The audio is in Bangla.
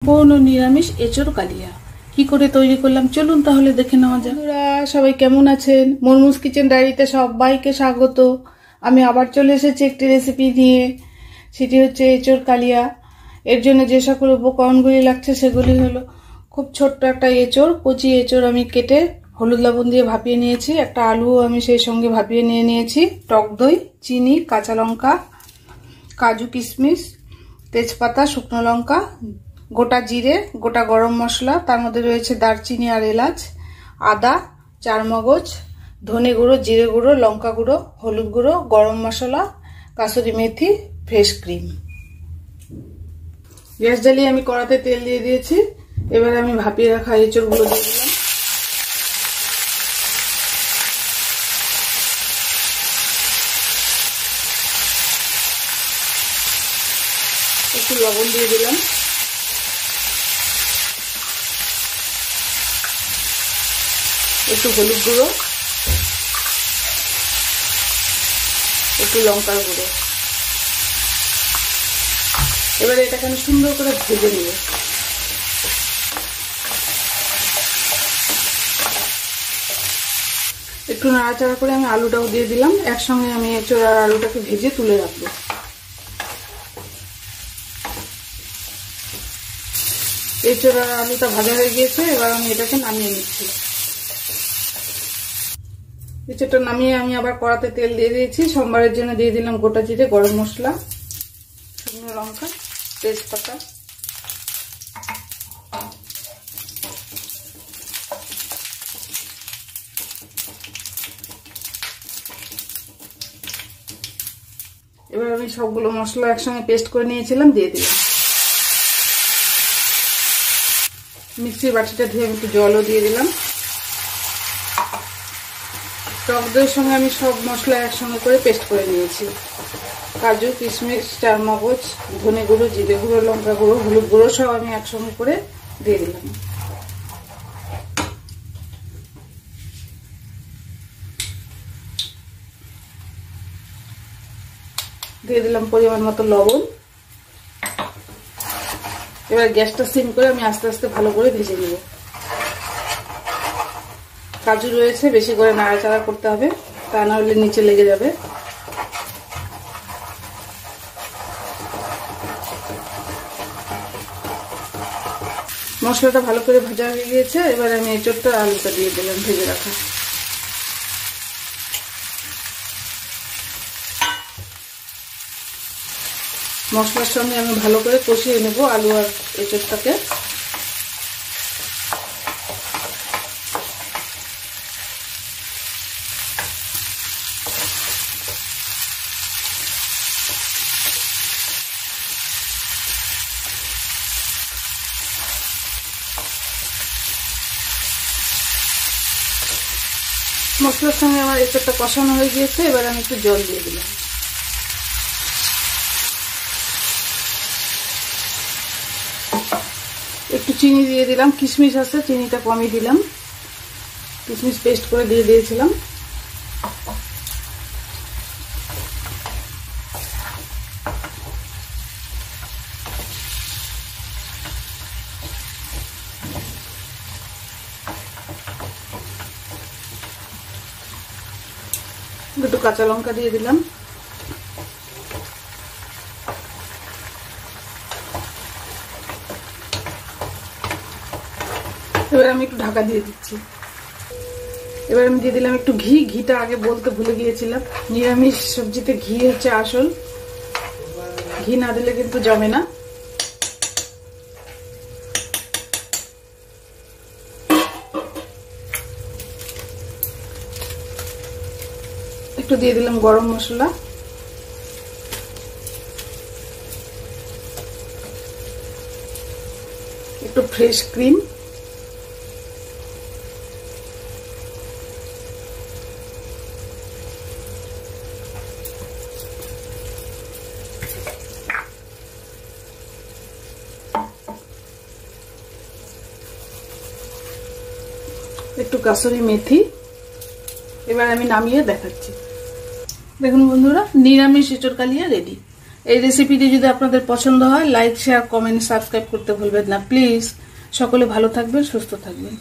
সম্পূর্ণ নিরামিষ এঁচোড় কালিয়া কি করে তৈরি করলাম চলুন তাহলে দেখে নেওয়া যাক। বন্ধুরা সবাই কেমন আছেন? মরমুস কিচেন ডায়েরিতে সবাইকে স্বাগত। আমি আবার চলে এসেছি একটি রেসিপি নিয়ে, সেটি হচ্ছে এঁচোড় কালিয়া। এর জন্য যে সকল উপকরণগুলি লাগছে সেগুলি হলো খুব ছোট্ট একটা এঁচোড়, কচি এঁচোড় আমি কেটে হলুদ লবণ দিয়ে ভাপিয়ে নিয়েছি, একটা আলুও আমি সেই সঙ্গে ভাপিয়ে নিয়েছি, টক দই, চিনি, কাঁচা লঙ্কা, কাজু কিশমিশ, তেজপাতা, শুকনো লঙ্কা, গোটা জিরে, গোটা গরম মশলা, তার মধ্যে রয়েছে দারচিনি আর এলাচ, আদা, চারমগজ, ধনে গুঁড়ো, জিরে গুঁড়ো, লঙ্কা গুঁড়ো, হলুদ গুঁড়ো, গরম মশলা, কাসুরি মেথি, ফ্রেশ ক্রিম। গ্যাস জ্বালিয়ে আমি কড়াতে তেল দিয়ে দিয়েছি। এবার আমি ভাপিয়ে রাখা এঁচোড়গুলো দিয়ে দিলাম। একটু লবণ দিয়ে দিলাম, একটু হলুদ গুঁড়ো, একটু লঙ্কার গুঁড়ো। এবারে এটাকে আমি সুন্দর করে ভেজে নিব। একটু নাড়াচাড়া করে আমি আলুটাও দিয়ে দিলাম, একসঙ্গে আমি এঁচোড় আর আলুটাকে ভেজে তুলে রাখবো। এঁচোড় আর আলুটা ভাজা হয়ে গিয়েছে, এবার আমি এটাকে নামিয়ে নিচ্ছি। এঁচোড়টা নামিয়ে আমি আবার কড়াতে তেল দিয়ে দিয়েছি। সোমবারের জন্য দিয়ে দিলাম গোটা জিরে, গরম মশলা, শুকনো লঙ্কা, তেজপাতা। এবার আমি সবগুলো মশলা একসঙ্গে পেস্ট করে নিয়েছিলাম, দিয়ে দিলাম। মিক্সির বাটিটা ধুয়ে আমি একটু জলও দিয়ে দিলাম। টক দইয়ের সঙ্গে আমি সব মশলা একসঙ্গে করে পেস্ট করে নিয়েছি। কাজু, কিশমিশ, চারমগজ, ধনে গুঁড়ো, জিরে গুঁড়ো, লঙ্কা গুঁড়ো, হলুদ গুঁড়ো সব আমি একসঙ্গে করে দিয়ে দিলাম। দিয়ে দিলাম পরিমাণ মতো লবণ। এবার গ্যাসটা সিম করে আমি আস্তে আস্তে ভালো করে ভেজে নেব। কাজু রয়েছে, বেশি করে নাড়াচাড়া করতে হবে, তা না হলে নিচে লেগে যাবে। মশলাটা ভালো করে ভাজা হয়ে গিয়েছে। এবার আমি এঁচোড়টা আলুটা দিয়ে দিলাম ভেজে রাখা। মশলার সঙ্গে আমি ভালো করে কষিয়ে নেব আলু আর এঁচোড়টাকে। মশলার সঙ্গে আমার এঁচোড়টা কষানো হয়ে গিয়েছে। এবার আমি একটু জল দিয়ে দিলাম। একটু চিনি দিয়ে দিলাম, কিশমিশ আছে, চিনিটা কমই দিলাম, কিশমিশ পেস্ট করে দিয়ে দিয়েছিলাম। একটু কাঁচা লঙ্কা দিয়ে দিলাম। এবার আমি একটু ঢাকা দিয়ে দিচ্ছি। এবার আমি দিয়ে দিলাম একটু ঘি। ঘিটা আগে বলতে ভুলে গিয়েছিলাম, নিরামিষ সবজিতে ঘি হচ্ছে আসল, ঘি না দিলে কিন্তু জমে না। একটু দিয়ে দিলাম গরম মশলা, একটু ফ্রেশ ক্রিম, একটু কাসুরি মেথি। এবার আমি নামিয়ে দেখাচ্ছি। দেখুন বন্ধুরা, নিরামিষ এঁচোড় কালিয়া রেডি। এই রেসিপিটি যদি আপনাদের পছন্দ হয় লাইক শেয়ার কমেন্ট সাবস্ক্রাইব করতে ভুলবেন না প্লিজ। সকলে ভালো থাকবেন, সুস্থ থাকবেন।